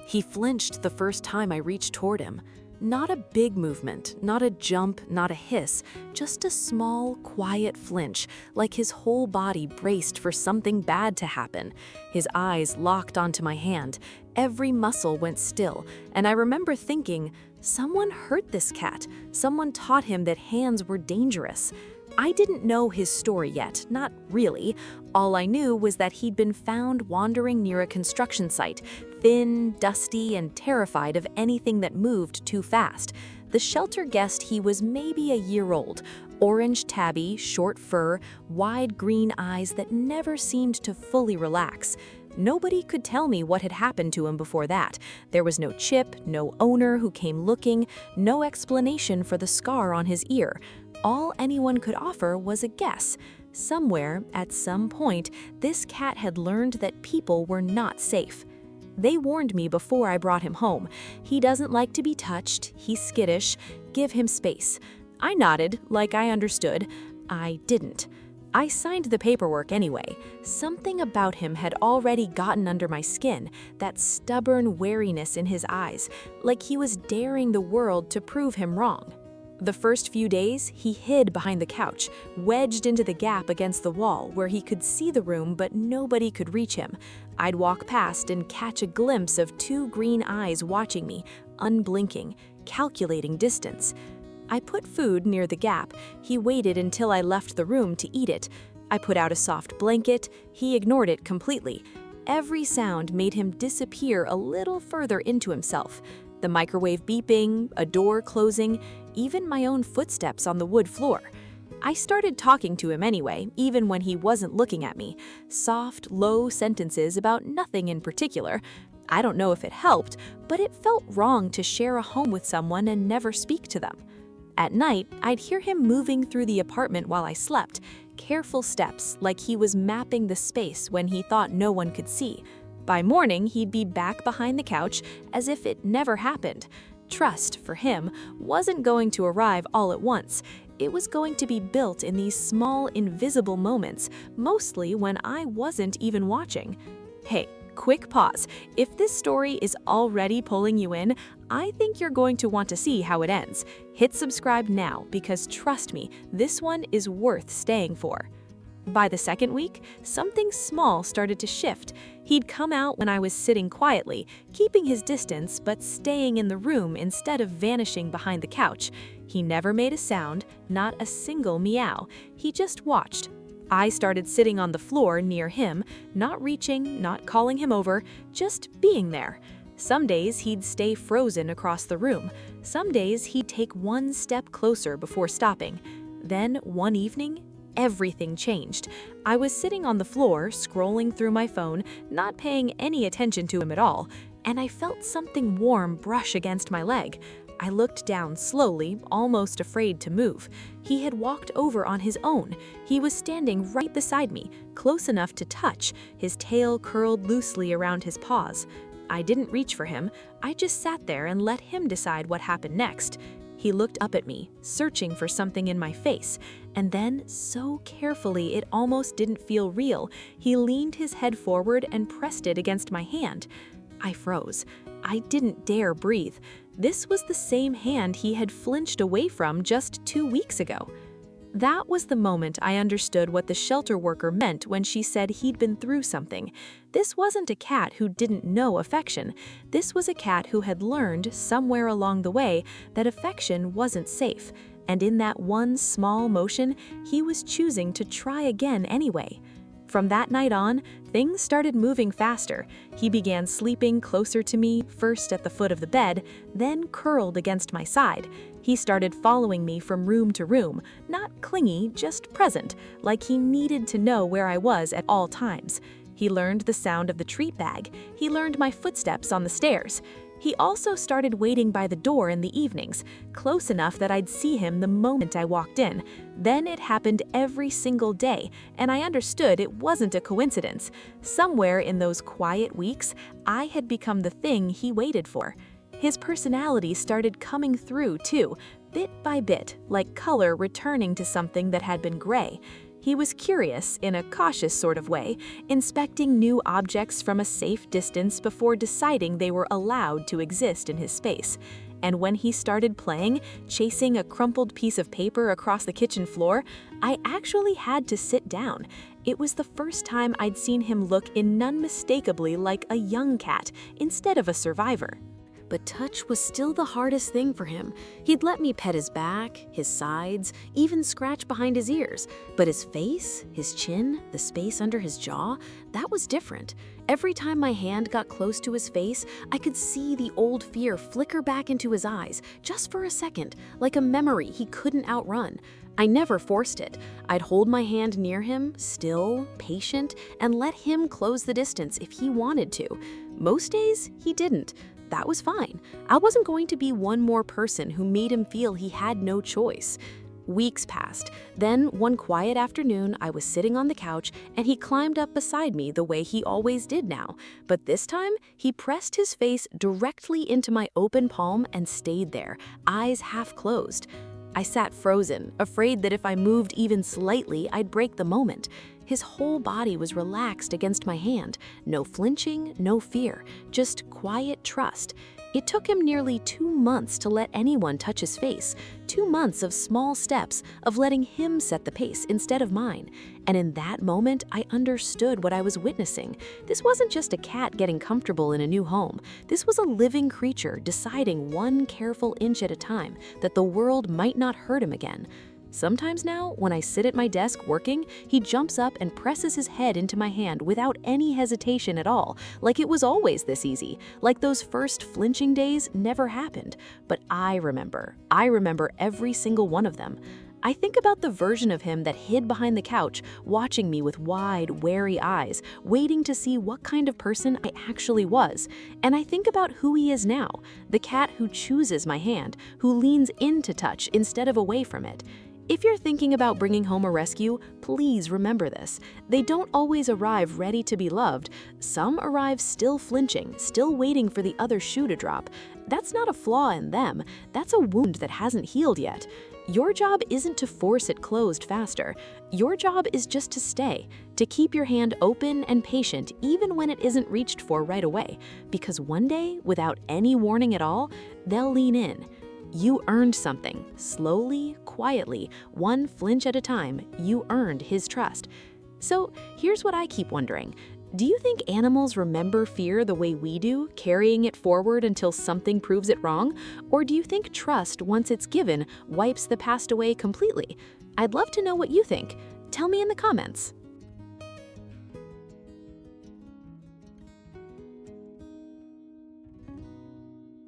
He flinched the first time I reached toward him. Not a big movement, not a jump, not a hiss, just a small, quiet flinch, like his whole body braced for something bad to happen. His eyes locked onto my hand. Every muscle went still, and I remember thinking, someone hurt this cat. Someone taught him that hands were dangerous. I didn't know his story yet, not really. All I knew was that he'd been found wandering near a construction site, thin, dusty, and terrified of anything that moved too fast. The shelter guessed he was maybe a year old. Orange tabby, short fur, wide green eyes that never seemed to fully relax. Nobody could tell me what had happened to him before that. There was no chip, no owner who came looking, no explanation for the scar on his ear. All anyone could offer was a guess. Somewhere, at some point, this cat had learned that people were not safe. They warned me before I brought him home. He doesn't like to be touched, he's skittish, give him space. I nodded, like I understood. I didn't. I signed the paperwork anyway. Something about him had already gotten under my skin, that stubborn wariness in his eyes, like he was daring the world to prove him wrong. The first few days, he hid behind the couch, wedged into the gap against the wall where he could see the room but nobody could reach him. I'd walk past and catch a glimpse of two green eyes watching me, unblinking, calculating distance. I put food near the gap. He waited until I left the room to eat it. I put out a soft blanket. He ignored it completely. Every sound made him disappear a little further into himself. The microwave beeping, a door closing, even my own footsteps on the wood floor. I started talking to him anyway, even when he wasn't looking at me. Soft, low sentences about nothing in particular. I don't know if it helped, but it felt wrong to share a home with someone and never speak to them. At night, I'd hear him moving through the apartment while I slept, careful steps like he was mapping the space when he thought no one could see. By morning, he'd be back behind the couch as if it never happened. Trust, for him, wasn't going to arrive all at once. It was going to be built in these small, invisible moments, mostly when I wasn't even watching. Hey, quick pause. If this story is already pulling you in, I think you're going to want to see how it ends. Hit subscribe now because trust me, this one is worth staying for. By the second week, something small started to shift. He'd come out when I was sitting quietly, keeping his distance but staying in the room instead of vanishing behind the couch. He never made a sound, not a single meow. He just watched. I started sitting on the floor near him, not reaching, not calling him over, just being there. Some days he'd stay frozen across the room. Some days he'd take one step closer before stopping. Then, one evening, everything changed. I was sitting on the floor, scrolling through my phone, not paying any attention to him at all, and I felt something warm brush against my leg. I looked down slowly, almost afraid to move. He had walked over on his own. He was standing right beside me, close enough to touch, his tail curled loosely around his paws. I didn't reach for him. I just sat there and let him decide what happened next. He looked up at me, searching for something in my face, and then, so carefully it almost didn't feel real, he leaned his head forward and pressed it against my hand. I froze. I didn't dare breathe. This was the same hand he had flinched away from just 2 weeks ago. That was the moment I understood what the shelter worker meant when she said he'd been through something. This wasn't a cat who didn't know affection. This was a cat who had learned, somewhere along the way, that affection wasn't safe. And in that one small motion, he was choosing to try again anyway. From that night on, things started moving faster. He began sleeping closer to me, first at the foot of the bed, then curled against my side. He started following me from room to room, not clingy, just present, like he needed to know where I was at all times. He learned the sound of the treat bag. He learned my footsteps on the stairs. He also started waiting by the door in the evenings, close enough that I'd see him the moment I walked in. Then it happened every single day, and I understood it wasn't a coincidence. Somewhere in those quiet weeks, I had become the thing he waited for. His personality started coming through, too, bit by bit, like color returning to something that had been gray. He was curious in a cautious sort of way, inspecting new objects from a safe distance before deciding they were allowed to exist in his space. And when he started playing, chasing a crumpled piece of paper across the kitchen floor, I actually had to sit down. It was the first time I'd seen him look unmistakably like a young cat instead of a survivor. But touch was still the hardest thing for him. He'd let me pet his back, his sides, even scratch behind his ears. But his face, his chin, the space under his jaw, that was different. Every time my hand got close to his face, I could see the old fear flicker back into his eyes, just for a second, like a memory he couldn't outrun. I never forced it. I'd hold my hand near him, still, patient, and let him close the distance if he wanted to. Most days, he didn't. That was fine. I wasn't going to be one more person who made him feel he had no choice. Weeks passed. Then, one quiet afternoon, I was sitting on the couch and he climbed up beside me the way he always did now. But this time, he pressed his face directly into my open palm and stayed there, eyes half closed. I sat frozen, afraid that if I moved even slightly, I'd break the moment. His whole body was relaxed against my hand. No flinching, no fear, just quiet trust. It took him nearly 2 months to let anyone touch his face. 2 months of small steps, of letting him set the pace instead of mine. And in that moment, I understood what I was witnessing. This wasn't just a cat getting comfortable in a new home. This was a living creature deciding one careful inch at a time that the world might not hurt him again. Sometimes now, when I sit at my desk working, he jumps up and presses his head into my hand without any hesitation at all, like it was always this easy, like those first flinching days never happened. But I remember every single one of them. I think about the version of him that hid behind the couch, watching me with wide, wary eyes, waiting to see what kind of person I actually was. And I think about who he is now, the cat who chooses my hand, who leans in to touch instead of away from it. If you're thinking about bringing home a rescue, please remember this. They don't always arrive ready to be loved. Some arrive still flinching, still waiting for the other shoe to drop. That's not a flaw in them. That's a wound that hasn't healed yet. Your job isn't to force it closed faster. Your job is just to stay, to keep your hand open and patient even when it isn't reached for right away. Because one day, without any warning at all, they'll lean in. You earned something. Slowly, quietly, one flinch at a time, you earned his trust. So here's what I keep wondering. Do you think animals remember fear the way we do, carrying it forward until something proves it wrong? Or do you think trust, once it's given, wipes the past away completely? I'd love to know what you think. Tell me in the comments.